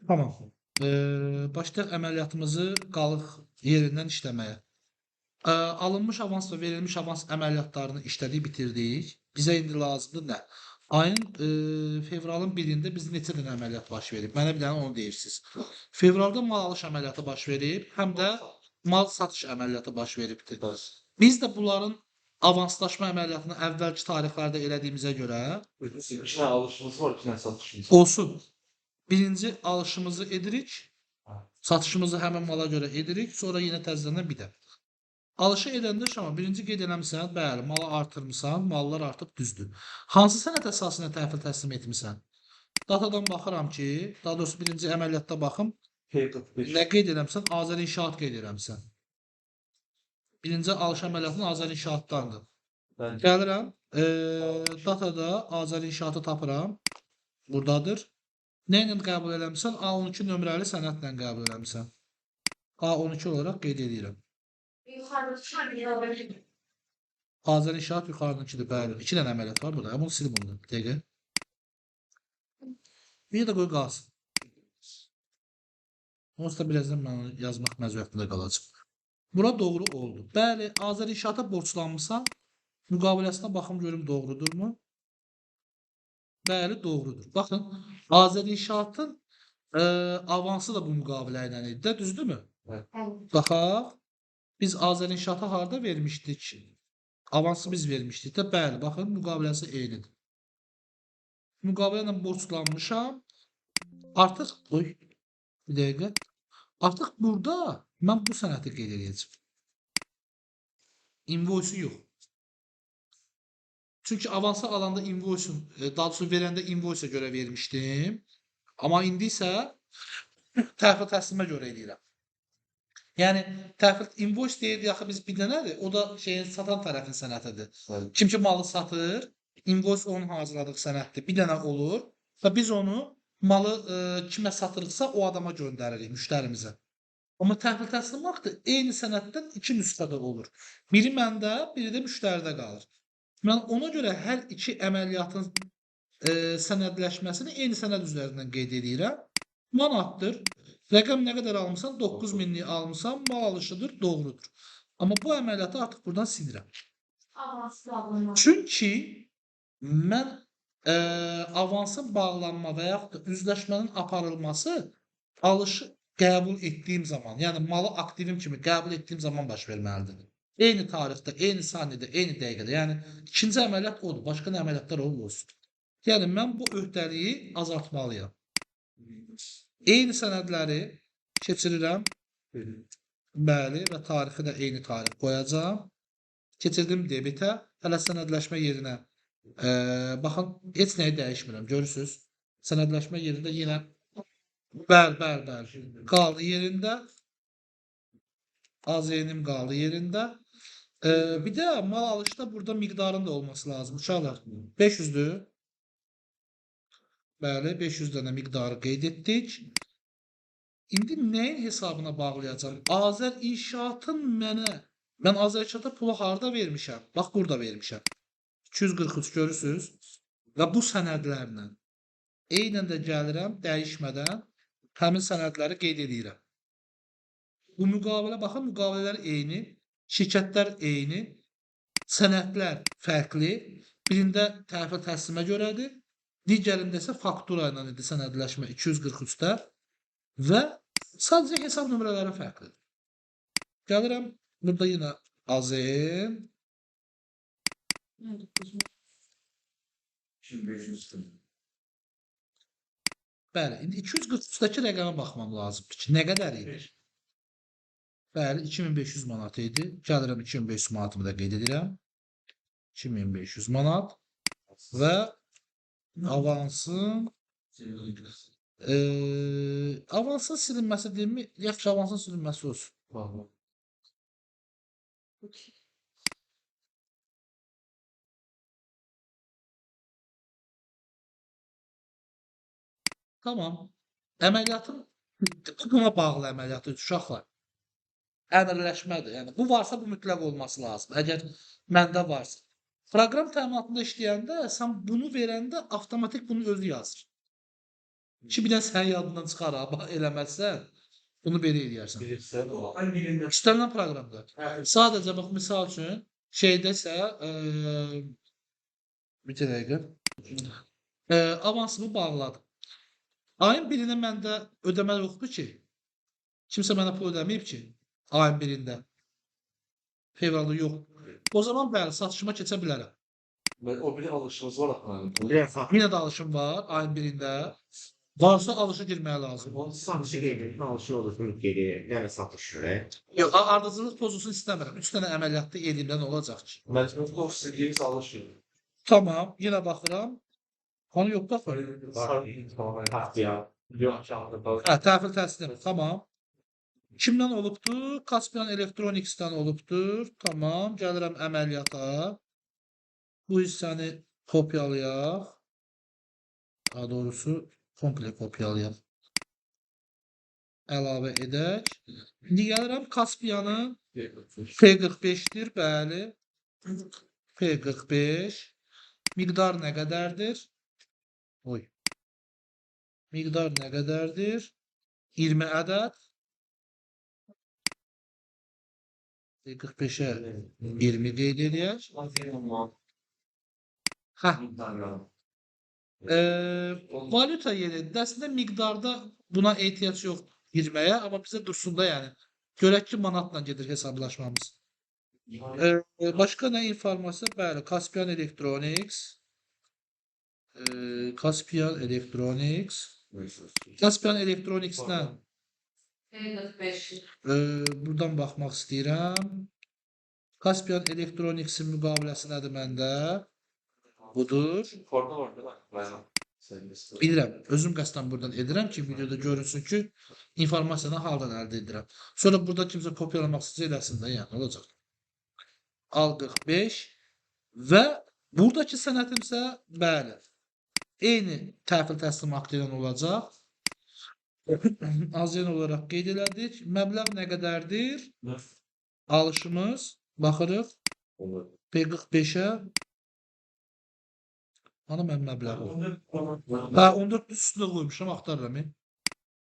Tamam. Başlayaq əməliyyatımızı qalıq yerindən işləməyə. Alınmış avans və verilmiş avans əməliyyatlarını işlədik, bitirdik. Bizə indi lazımdır nə? Ayın fevralın 1-də biz neçə dənə əməliyyat baş verib? Mənə bir dənə onu deyirsiniz. Fevralda mal alış əməliyyatı baş verib, həm də mal satış əməliyyatı baş veribdir. Biz də bunların avanslaşma əməliyyatını əvvəlki tarixlərdə elədiyimizə görə İki tane alışımız var, iki tane satışımız. olsun. Birinci alışımızı edirik, satışımızı həmin mala görə edirik, sonra yenə təzədən bir də. Alışı edəndə şama birinci qeyd eləmisən, bəli, malı artırmısan, mallar artıb düzdür. Hansı sənəd əsasında təhvil təslim etmisən? Datadan baxıram ki, daha doğrusu birinci əməliyyatda baxım, P45. nə qeyd eləmisən? Azər İnşaat qeyd eləmisən. Birinci alış əməliyyatının Azər İnşaatdandır. Ben Gəlirəm, datada Azər İnşaatı tapıram, buradadır. Nə ilə qəbul eləmisən? A12 nömrəli sənədlə qəbul eləmisən. A12 olaraq qeyd edirəm. Azər İnşaat yuxarıdakıdır, bəli. 2 dənə əməliyyat var burada. Bunu silib bunu. Bir dəqiqə. Bir də qoy qalsın. Onsuz da birazdan mən onu yazmaq məcburiyyətində qalacaq. Bura doğru oldu. Bəli, Azər İnşaata borclanmısan, müqaviləsinə baxım görüm doğrudurmu? Bəli, doğrudur. Baxın, Azər İnşaatın avansı da bu müqavilə ilə idi də, düzdürmü? Baxaq, biz Azər İnşaata harda vermişdik? Avansı biz vermişdik də, bəli, baxın, müqaviləsi eynidir. Müqavilə ilə borclanmışam. Artıq, bir dəqiqə. Artıq burada mən bu sənədi qeyd edəcəm. Invoice-u yox. Çünki avansı alanda invoice-un, daha doğrusu verəndə invoice-a görə vermişdim. Amma indi isə təhvil təslimə görə eləyirəm. Yəni təhvil invoice deyirdi axı biz bir dənədir. O da şeyin satan tərəfin sənədidir. Evet. Kim ki malı satır, invoice onun hazırladığı sənəddir. Bir dənə olur və biz onu malı kimə satırıqsa o adama göndəririk, müştərimizə. Amma təhvil təslim vaxtı eyni sənəddən 2 nüsxədə olur. Biri məndə, biri də müştəridə qalır. Mən ona görə hər iki əməliyyatın sənədləşməsini eyni sənəd üzərindən qeyd edirəm. Manatdır. Rəqəm nə qədər almısan? 9000-lik almısan, mal alışıdır, doğrudur. Amma bu əməliyyatı artıq buradan silirəm. Çünki mən avansın bağlanma və yaxud da üzləşmənin aparılması alışı qəbul etdiyim zaman, yəni malı aktivim kimi qəbul etdiyim zaman baş verməlidir. Eyni tarixdə, eyni saniyədə, eyni dəqiqədə. Yəni ikinci əməliyyat odur, başqa nə əməliyyatlar olsun. Yəni mən bu öhdəliyi azaltmalıyam. Eyni sənədləri keçirirəm. Bəli, və tarixi də eyni tarix qoyacağam. Keçirdim debitə. Hələ sənədləşmə yerinə baxın, heç nəyi dəyişmirəm. Görürsünüz? Sənədləşmə yerində yenə bəli. Qaldı yerində. AZN-im qaldı yerində. Bir də mal alışda burada miqdarın da olması lazım. Uşaqlar, 500-dür. Bəli, 500 dənə miqdarı qeyd etdik. İndi nəyin hesabına bağlayacağam? Azər İnşaatın mən Azər İnşaata pulu harda vermişəm? Bax, burada vermişəm. 243 görürsünüz. Və bu sənədlərlə eynən də gəlirəm, dəyişmədən həmin sənədləri qeyd edirəm. Bu müqavilə, baxın, müqavilələr eyni, şirkətlər eyni, sənədlər fərqli. Birində təhvil təslimə görədir, digərində isə faktura ilə idi sənədləşmə 243-də və sadəcə hesab nömrələri fərqlidir. Gəlirəm, burada yenə AZN 2500. bəli, indi 243-dəki rəqəmə baxmam lazımdır ki, nə qədər idi? Bəli, 2500 manat idi. Gəlirəm 2500 manatımı da qeyd edirəm. 2500 manat və avansın avansın silinməsi deyilmi? Yaxşı, avansın silinməsi olsun. Tamam. Əməliyyatın buna bağlı əməliyyatı uşaqlar. Əmrləşmədir. Yəni bu varsa bu mütləq olması lazım. Əgər məndə varsa. Proqram təminatında işləyəndə sən bunu verəndə avtomatik bunu özü yazır. Ki bir də sən yadından çıxar ha, eləməzsən, bunu belə eləyərsən. Bilirsən o. İstənilən proqramda. Sadəcə bax, misal üçün, şeydəsə, bir dəqiqə, avansımı bağladım. Ayın 1-də məndə ödəmə yoxdur ki. Kimsə mənə pul ödəməyib ki, ayın 1-də. Fevralda yox. O zaman bəli, satışıma keçə bilərəm. O biri alışımız var axı. Yenə də alışım var ayın 1-də. Varsa alışa girməyə lazım. Onun satışı qeydiyyatına alışı olursun geri, yəni satışları. Yox, ardıcıllıq pozulsun istəmirəm. 3 dənə əməliyyatda eləyimdə nə olacaq ki? Məcbur istədiyiniz alışır. Tamam, yenə baxıram. Onu yox baxır. Haftaya. Yox, kağıdı. Təhvil təslim. Tamam. Kimdən olubdur? Caspian Electronics'dən olubdur. Tamam, gəlirəm əməliyyata. Bu hissəni kopyalayaq. Daha doğrusu komple kopyalayaq. Əlavə edək. İndi gəlirəm Caspian'ın P45'dir, bəli. P45. Miqdar nə qədərdir? Oy. Miqdar nə qədərdir? 20 ədəd. P45'ə 20 qeyd edək. Hə. Valyuta yerində əslində miqdarda buna ehtiyac yoxdur girməyə, amma bizə dursun da yəni. Görək ki, manatla gedir hesablaşmamız. Başqa nə informasiya? Bəli, Caspian Electronics. Caspian Electronics. Caspian Electronics'dən buradan baxmaq istəyirəm. Caspian Electronics'in müqaviləsi nədir məndə? Budur. Forma var da bayağı. Bilirəm, özüm qəsdən buradan edirəm ki, videoda görünsün ki, informasiyanı haldan əldə edirəm. Sonra burada kimsə kopyalamaq istəyir eləsin də, yəni olacaq. Al 45 və buradakı sənətimsə, bəli, eyni təhvil təslim aktı ilə olacaq. Azyen olaraq qeyd elədik. Məbləğ nə qədərdir? Alışımız, baxırıq. P45'ə. Hanı mən məbləği? Hə, 14 üstündə qoymuşam, axtarıram.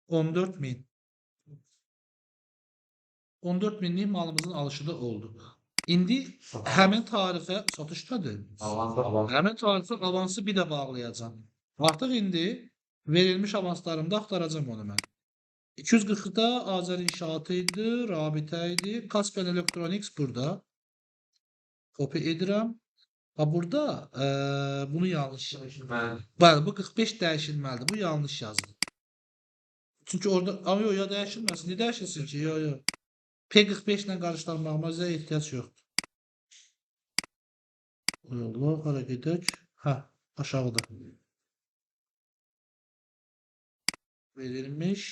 14.000. 14.000'lik malımızın alışı da oldu. İndi həmin tarixə satışdadır. Həmin tarixə avansı bir də bağlayacağam. Artıq indi verilmiş avanslarımda axtaracağım onu mən. 240'da Azər İnşaatı idi, Rabitə idi. Caspian Electronics burada. Kopya edirəm. Ha burada bunu yanlış. Bəli, bu 45 dəyişilməlidir. Bu yanlış yazılıb. Çünki orada amma yox, ya dəyişilməsin. Niyə dəyişilsin ki? Yox, yox. P45 ilə qarşılanmağımıza ehtiyac yoxdur. Allah, hara gedək? Hə, aşağıda. Verilmiş.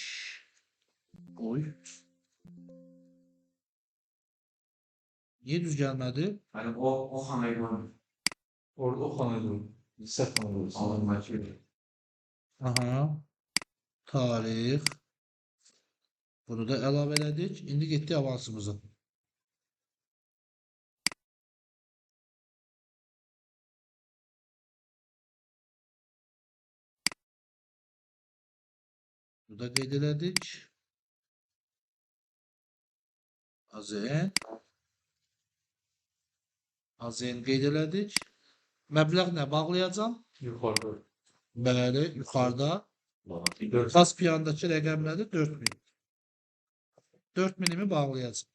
Oy. Niyə düz gəlmədi? Yəni o xanayla orada o xanayla səhv xanayla alınmaq ki. Aha. Tarix. Bunu da əlavə elədik. İndi getdik avansımıza. Bunu da qeyd elədik. Azən. Azən qeyd elədik. Məbləğ nə bağlayacam? Yuxarıda. Bəli, yuxarıda. Caspian'dakı rəqəm nədir? 4000. 4000'imi bağlayacam.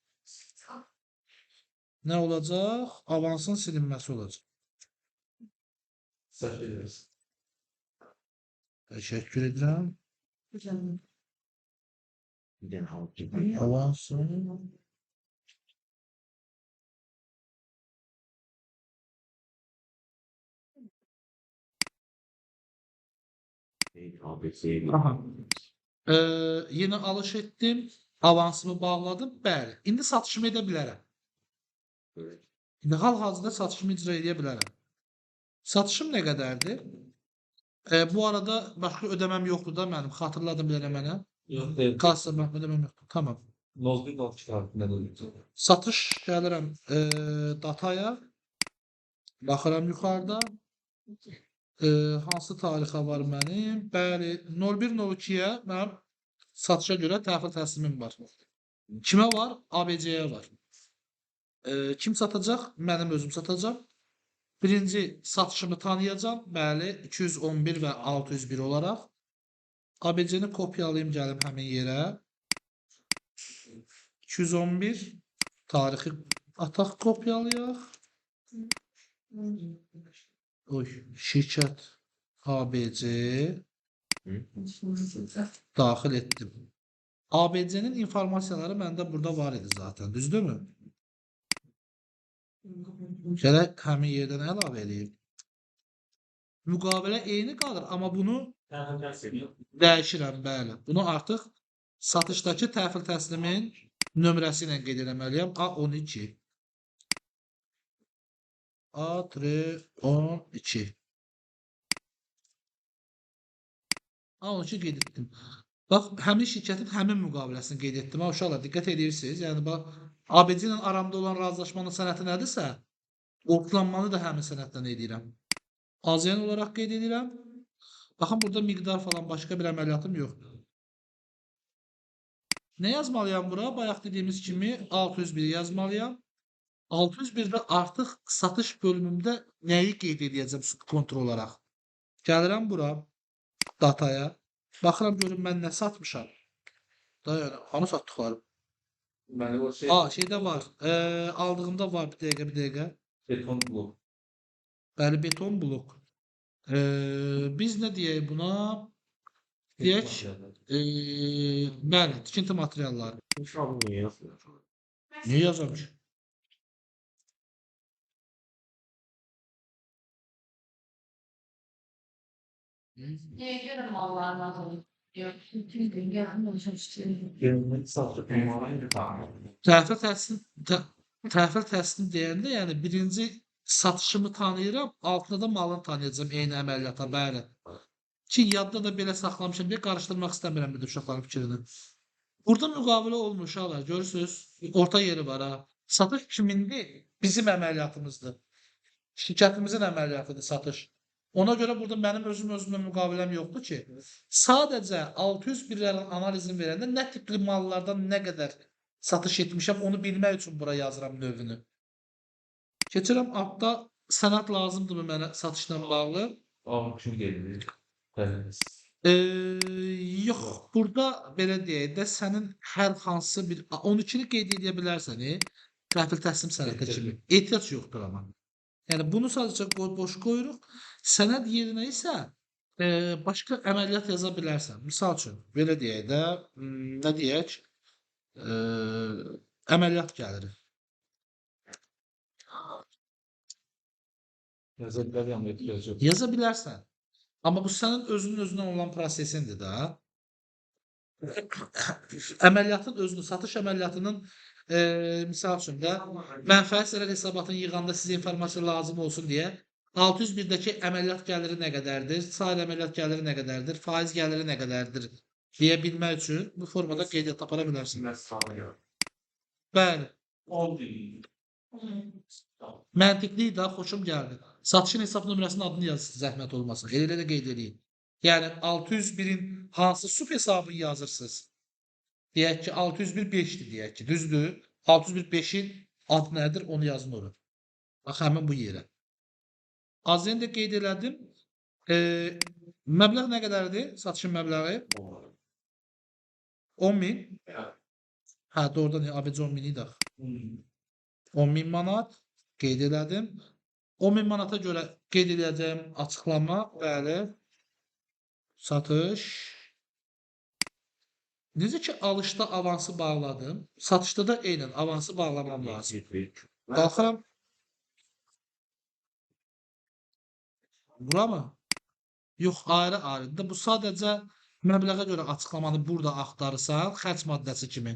Nə olacaq? Avansın silinməsi olacaq. Səhv edirsən. Təşəkkür edirəm. Bir dənə alıb Avansın. Aha. Yeni alış etdim. Avansımı bağladım. Bəli. İndi satışımı edə bilərəm. İndi hal-hazırda satışımı icra edə bilərəm. Satışım nə qədərdir? Bu arada başqa ödəməm yoxdur da mənim. Xatırladım bir dənə mənə. Yox, deyil. Kassa ödəməm yoxdur. Tamam. 0.0 çıxardı nə olur? Satış gəlirəm dataya. Baxıram yuxarıda. Hansı tarixə var mənim? Bəli, 01.02-yə mənim satışa görə təhvil təslimim var. Kimə var? ABC-yə var. Kim satacaq? Mənim özüm satacam. Birinci satışımı tanıyacam. Bəli, 211 və 601 olaraq. ABC-ni kopyalayım gəlim həmin yerə. 211 tarixi ataq kopyalayaq. Oy, şirkət ABC daxil etdim. ABC-nin informasiyaları məndə burada var idi zaten, düzdürmü? Gərək həmin yerdən əlavə edeyim. Müqavilə eyni qalır, amma bunu dəyişirəm, bəli. Bunu artıq satışdakı təhvil təslimin nömrəsi ilə qeyd eləməliyəm. A12. A-12. A12 qeyd etdim. Bax, həmin şirkətin həmin müqaviləsini qeyd etdim. Ha, uşaqlar, diqqət edirsiniz. Yəni, bax, ABC ilə aramda olan razılaşmanın sənədi nədirsə, ortlanmanı da həmin sənəddən edirəm. AZN olaraq qeyd edirəm. Baxın, burada miqdar falan başqa bir əməliyyatım yoxdur. Nə yazmalıyam bura? Bayaq dediyimiz kimi 601 yazmalıyam. 601-də artıq satış bölümümdə nəyi qeyd edəcəm subkontrol olaraq? Gəlirəm bura, dataya. Baxıram görüm mən nə satmışam. Da yəni, hanı satdıqlarım? Məndə o şey Şeydə var. Aldığımda var bir dəqiqə. beton blok. Bəli, beton blok. Biz nə deyək buna? Deyək, bəli, tikinti materialları. İnşallah niyə yazmıyor? Niyə yazılmış? Göre mallardan alalım diyor. Bütün gün gelmiyor işte. Gelmek satış olmalı tamam. Təhvil təslim deyəndə, yəni birinci satışımı tanıyıram, altında da malını tanıyacağam eyni əməliyyata, bəli. Ki, yadda da belə saxlamışam deyə qarışdırmaq istəmirəm bir də uşaqların fikrini. Burada müqavilə olmuş uşaqlar, görürsünüz, orta yeri var ha. Satış kimindir? Bizim əməliyyatımızdır. Şirkətimizin əməliyyatıdır satış. Ona görə burada mənim özümlə müqaviləm yoxdur ki, sadəcə 601-lərin analizini verəndə nə tipli mallardan nə qədər satış etmişəm, onu bilmək üçün bura yazıram növünü. Keçirəm, altda sənəd lazımdırmı mənə satışla bağlı? Kim gelir? Evet. Yox, burada belə deyək də, sənin hər hansı bir 12-ni qeyd edə bilərsən, təhvil təslim sənədi kimi. Ehtiyac yoxdur amma. Yəni bunu sadəcə boş qoyuruq. Sənəd yerinə isə başqa əməliyyat yaza bilərsən. Misal üçün, belə deyək də, nə deyək? Əməliyyat gəliri. Yazabilir yanında ihtiyaç yok. Yaza bilərsən. Amma bu sənin özünün özünə olan prosesindir də. Əməliyyatın özünü, satış əməliyyatının misal üçün də mənfəət zərər hesabatını yığanda sizə informasiya lazım olsun deyə 601-dəki əməliyyat gəliri nə qədərdir, sair əməliyyat gəliri nə qədərdir, faiz gəliri nə qədərdir deyə bilmək üçün bu formada qeydiyyat apara bilərsiniz. Bəli, məntiqli də, xoşum gəldi. Satışın hesab nömrəsinin adını yazırsınız, zəhmət olmasın. Elə də qeyd edin. Yəni 601-in hansı sub hesabını yazırsınız? Deyək ki, 601 5-dir deyək ki, düzdür? 601 5-in adı nədir? Onu yazın ora. Bax, həmin bu yerə. AZN də qeyd elədim. Məbləğ nə qədərdir? Satışın məbləği? 10.000. Hə, doğrudan ABC 10.000 idi. 10.000 manat qeyd elədim. 10.000 manata görə qeyd edəcəyim açıqlama, bəli, satış. Necə ki, alışda avansı bağladım, satışda da eynən avansı bağlamam lazım. Qalxıram. Bura mı? Yox, ayrı-ayrıdır. Bu sadəcə məbləğə görə açıqlamanı burada axtarırsan, xərc maddəsi kimi.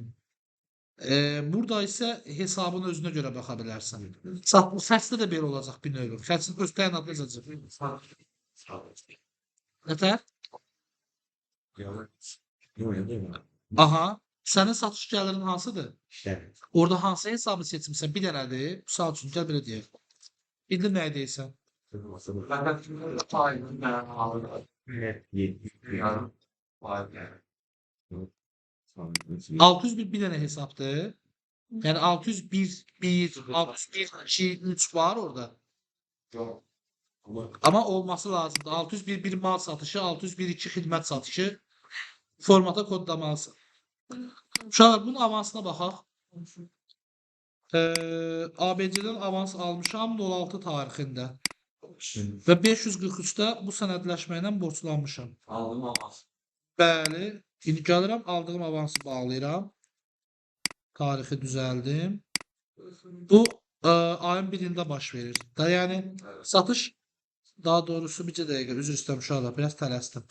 Burada isə hesabın özünə görə baxa bilərsən. Xərcdə də belə olacaq bir növ. Xərcin öz təyinatı yazacaq. Nətər? Aha, sənin satış gəlirin hansıdır? İşte Orada hansı hesabı seçmişsən? Bir dənədir. Misal üçün, gəl belə deyək. İndi nə deyirsən? Fakat şimdi tayinin ben aldım. Evet, 7. Yani var yani. 601 bir dənə hesabdır. Yəni 601, 1, 601, 2, 3 var orada. Yok. Amma olması lazımdır. 601 bir mal satışı, 601 2 xidmət satışı formata kodlamalısın. Uşaqlar bunun avansına baxaq. ABC-dən avans almışam 06 tarixində Şimdi və 543-də bu sənədləşmə ilə borclanmışam. aldım ama. Bəli, indi gəlirəm aldığım avansı bağlayıram. Tarixi düzəldim. Bu ayın 1-də baş verir. Da yəni satış daha doğrusu bircə dəqiqə üzr istəyirəm uşaqlar, biraz tələsdim.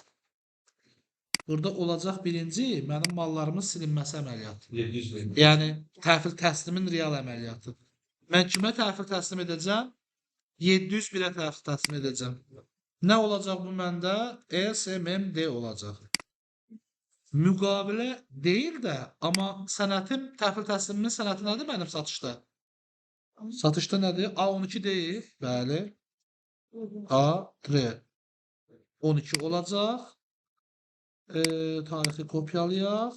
Burada olacaq birinci mənim mallarımın silinməsi əməliyyatı. 700 bin. Yəni təhvil təslimin real əməliyyatı. Mən kimə təhvil təslim edəcəm? 701-ə təhvil təslim edəcəm. Nə olacaq bu məndə? SMMD olacaq. Müqavilə deyil də, amma sənətim, təhvil təslimin sənəti nədir mənim satışda? Satışda nədir? A12 deyil. Bəli. A3. 12 olacaq. Tarixi kopyalayaq.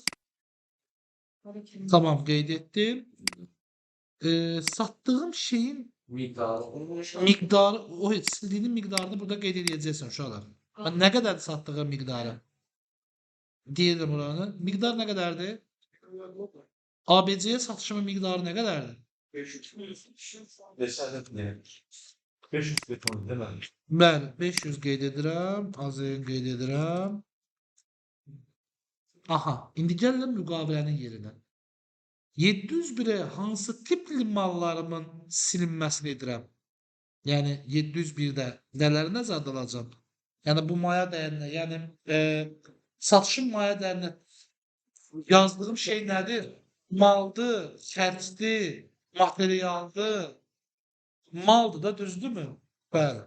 Tamam, qeyd etdim. Satdığım şeyin Miktarı. miqdarı, o sildiyinin miqdarını burada qeyd edəcəksən uşaqlar. Mən nə qədərdir satdığım miqdarı? Deyirəm oranı. Miqdar nə qədərdir? ABC-yə satışımın miqdarı nə qədərdir? 500 ne? 500 beton değil mi? Bəli, 500 qeyd edirəm, AZ-ı qeyd edirəm. Aha, indi gəlirəm müqavilənin yerinə. 701-ə hansı tipli mallarımın silinməsini edirəm? Yəni 701-də nələri nəzərdə alacam? Yəni bu maya dəyərinə, yəni satışın maya dəyərinə yazdığım şey nədir? Maldır, xərcdir, materialdır. Maldır da, düzdürmü? Bəli.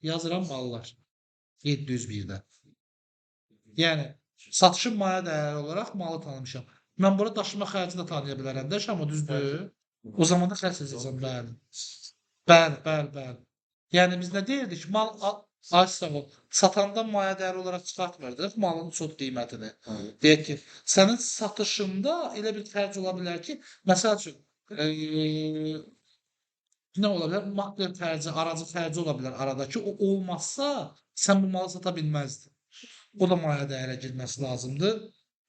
Yazıram mallar. 701-də. Yəni satışın maya dəyəri olaraq malı tanımışam. Mən bura daşıma xərci də tanıya bilərəm də, amma düzdür? O zaman da xərc edəcəm, bəli. Bəli. Yəni biz nə deyirdik? Mal ay sağ ol. Satandan maya dəyəri olaraq çıxartmırdıq malın çox qiymətini. Deyək ki, sənin satışında elə bir xərc ola bilər ki, məsəl üçün nə ola bilər? Makler xərci, aracı xərci ola bilər aradakı. O olmazsa sən bu malı sata bilməzdin. O da maya dəyərə girməsi lazımdır.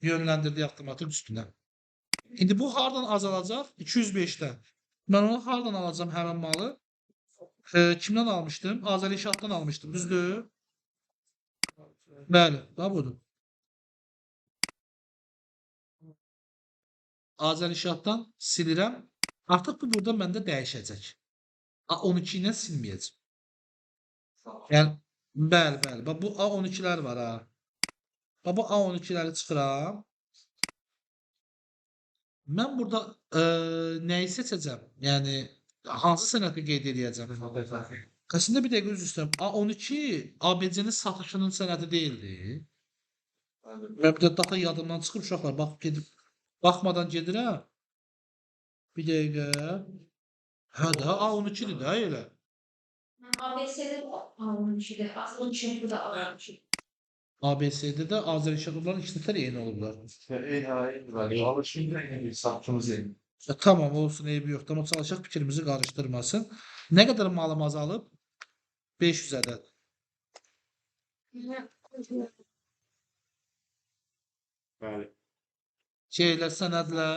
Yönləndirdiyi avtomatik üstünə. İndi bu hardan azalacaq? 205-dən. Mən onu hardan alacağım həmin malı? Kimdən almışdım? Azərişatdan almışdım, düzdür? Bəli, bax budur. Azərişatdan silirəm. Artıq bu burada məndə dəyişəcək. A12 ilə silməyəcəm. Yəni, bəli. Bax bu A12-lər var ha. Bax bu A12-ləri çıxıram. Mən burada nəyi seçəcəm? Yəni hansı sənədi qeyd edəcəm? Əslində bir dəqiqə üzr istəyirəm. A12 ABC-nin satışının sənədi deyildi. Mən bir də data yadımdan çıxıb uşaqlar baxmadan gedirəm. Bir dəqiqə. Hə də A12-dir də elə. ABS'de almıştı. Aslında çünkü de almıştı. ABS'də də Azərişatlıların ikisi eyni olublar. Alışımda yine bir sattığımız yeni. Tamam olsun, eybi yoxdur. Amma çalışaq fikrimizi qarışdırmasın. Nə qədər malım azalıb? 500 ədəd. Bəli. Şeylər, sənədlər.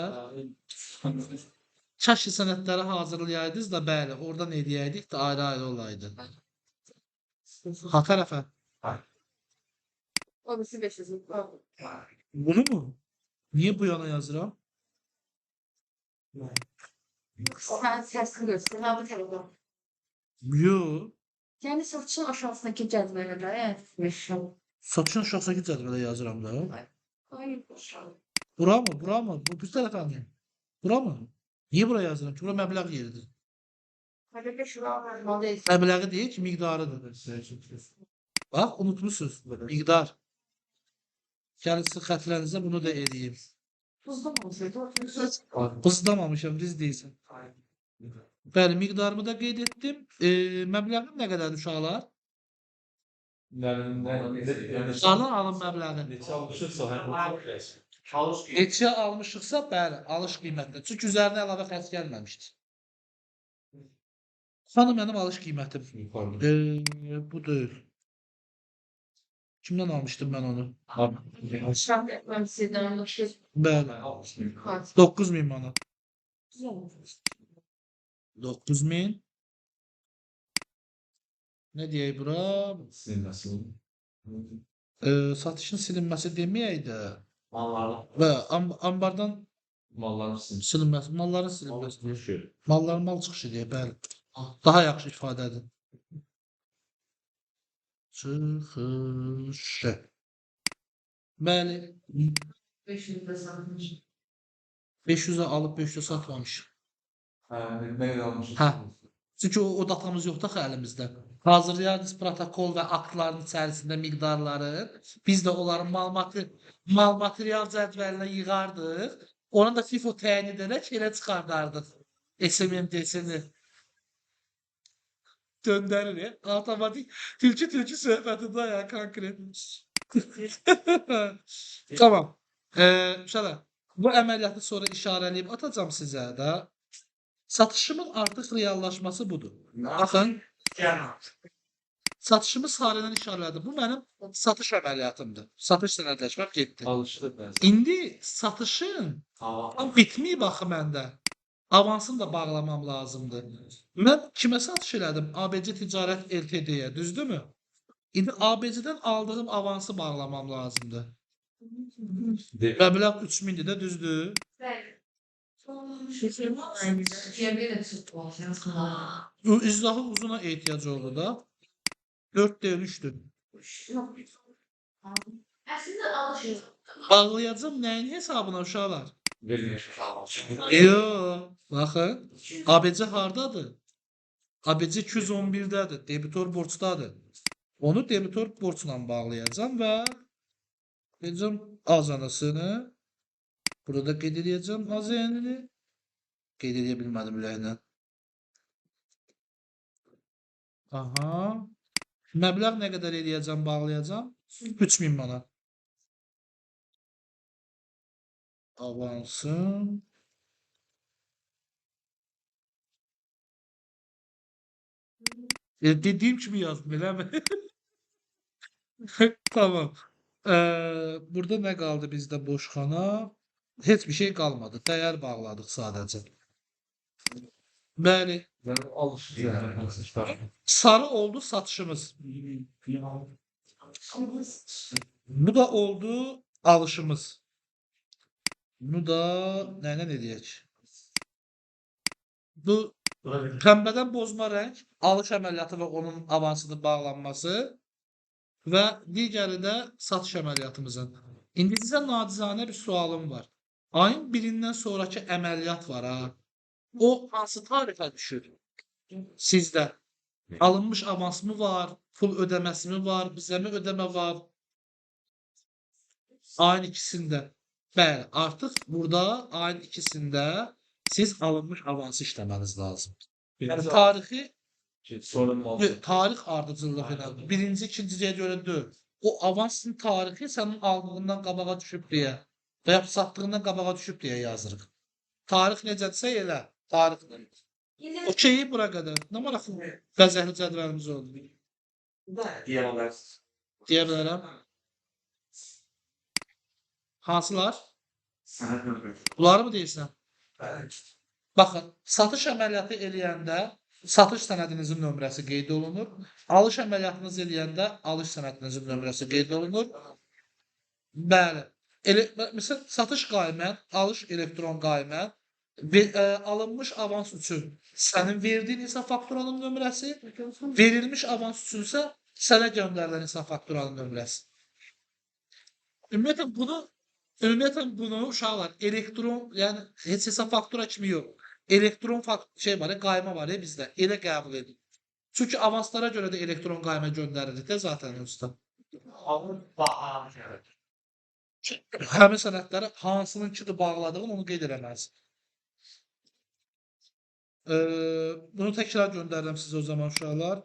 Çəşi sənədləri hazırlayaydınız da, bəli, oradan eləyəydik də ayrı-ayrı olaydı. Ha tərəfə. O da 500. Bunu mu? Niye bu yana yazıram? Sen tersini göster. Ha bu tarafa. Yo. Yani satışın aşağısındaki cezvede yani. Satışın aşağısındakı cədvələ yazıram da. Hayır. Bura mı? Bu tərəfə mi? Bura mı? Niye buraya yazıram ki? Bura məbləğ yeridir. Hadi bir şuraya vermeliyiz. Məbləği deyil ki, miqdarıdır. Bax, unutmuşsunuz. Miqdar. Gəlin sizin xətrənizə bunu da eləyim. Tuzlu mu olsaydı? Bızdamamışam, düz deyilsən. Bəli, miqdarımı da qeyd etdim. Məbləğim nə qədərdir uşaqlar? Alın, alın məbləği. Neçə almışıqsa, həm Neçə almışıqsa, bəli, alış qiymətinə. Çünki üzərinə əlavə xərc gəlməmişdi. Hanı mənim alış qiymətim? yuxarıda. Bu deyil. Kimdən almışdım mən onu? Ben sizden başka Bəli, kart. 9000 manat. 9000. Nə deyək bura? Silinməsin. Satışın silinməsi deməyəydi. Mallarla. Və ambardan Malların silinməsi. silinməsi, malların silinməsi. Düşür. Malların mal çıxışı deyə, bəli. Daha yaxşı ifadədir. Çıxışı. Bəli. 500 de satmış. 500'ə alıb 500'ə satmamış. Nə qədər almışıq? Hə. Çünki o datamız yoxdur axı əlimizdə. Hazırlayardınız protokol və aktların içərisində miqdarları. Biz də onların mal material cədvəlinə yığardıq. Onu da FIFO təyin edərək elə çıxardardıq. SMMD'sini. Döndərir. Avtomatik tülkü söhbətində ya konkret. Tamam. Uşaqlar, bu əməliyyatı sonra işarələyib atacağım sizə də. Satışımın artıq reallaşması budur. Baxın, satışımı sarı ilə işarələdim. Bu mənim satış əməliyyatımdır. Satış sənədləşməm getdi. Alışdı bəs. İndi satışın tam bitməyib axı məndə. Avansını da bağlamam lazımdır. Mən kimə satış elədim? ABC Ticarət Ltd-yə, düzdürmü? İndi ABC-dən aldığım avansı bağlamam lazımdır. Məbləğ 3000-dir də, düzdür? Bu izahı uzuna ehtiyac oldu da. 4 deyil 3'dür. Aslında alışıyor. Bağlayacağım nəyin hesabına uşaqlar? Verilmiş. Yo, baxın. ABC hardadır? ABC 211-dədir. Debitor borcdadır. Onu debitor borcla bağlayacağım və deyəcəm azanısını. Burada qeyd edəcəm azanını. Qeyd edə bilmədim ürəklə. Aha. Məbləğ nə qədər eləyəcəm, bağlayacağım? 3000 manat. Avansın. Dediyim kimi yazdım, eləmi? Tamam. Burada nə qaldı bizdə boşxana? Heç bir şey qalmadı. Dəyər bağladıq sadəcə. Bəli. Yəni alışdı. Sarı oldu satışımız. Bu da oldu alışımız. Bunu da nəylə eləyək? Bu pəmbədən bozma rəng, alış əməliyyatı və onun avansının bağlanması və digəri də satış əməliyyatımızın. İndi sizə nacizanə bir sualım var. Ayın 1-dən sonraki əməliyyat var ha. O hansı tarixə düşür? Sizdə alınmış avans mı var, pul ödəməsi mi var, bizə mi ödəmə var? Ayın ikisində. Bəli, artıq burada ayın ikisində siz alınmış avansı işləməniz lazım. Yəni tarixi tarix ardıcıllığı ilə birinci, ikinciyə görə deyil. O avansın tarixi sənin aldığından qabağa düşüb deyə və ya satdığından qabağa düşüb deyə yazırıq. Tarix necədirsə elə, tarixlə. Okeyi bura qədər. Nə maraqlı bəzəkli cədvəlimiz oldu. Deyə bilərəm. Hansılar? Bunları mı deyirsən? Baxın, satış əməliyyatı eləyəndə satış sənədinizin nömrəsi qeyd olunur. Alış əməliyyatınız eləyəndə alış sənədinizin nömrəsi qeyd olunur. Bəli. Məsələn, satış qaymən, alış elektron qaymən, alınmış avans üçün sənin verdiyin hesab fakturanın nömrəsi, verilmiş avans üçünsə sənə göndərilən hesab fakturanın nömrəsi. Ümumiyyətlə bunu uşaqlar elektron, yəni heç hesab faktura kimi yox. Elektron şey var, qayma var bizdə. Elə qəbul edin. Çünki avanslara görə də elektron qayma göndərilir də zaten usta. Həmin sənədləri hansınınkidir bağladığın onu qeyd eləməlisən. Bunu təkrar göndərirəm sizə o zaman uşaqlar.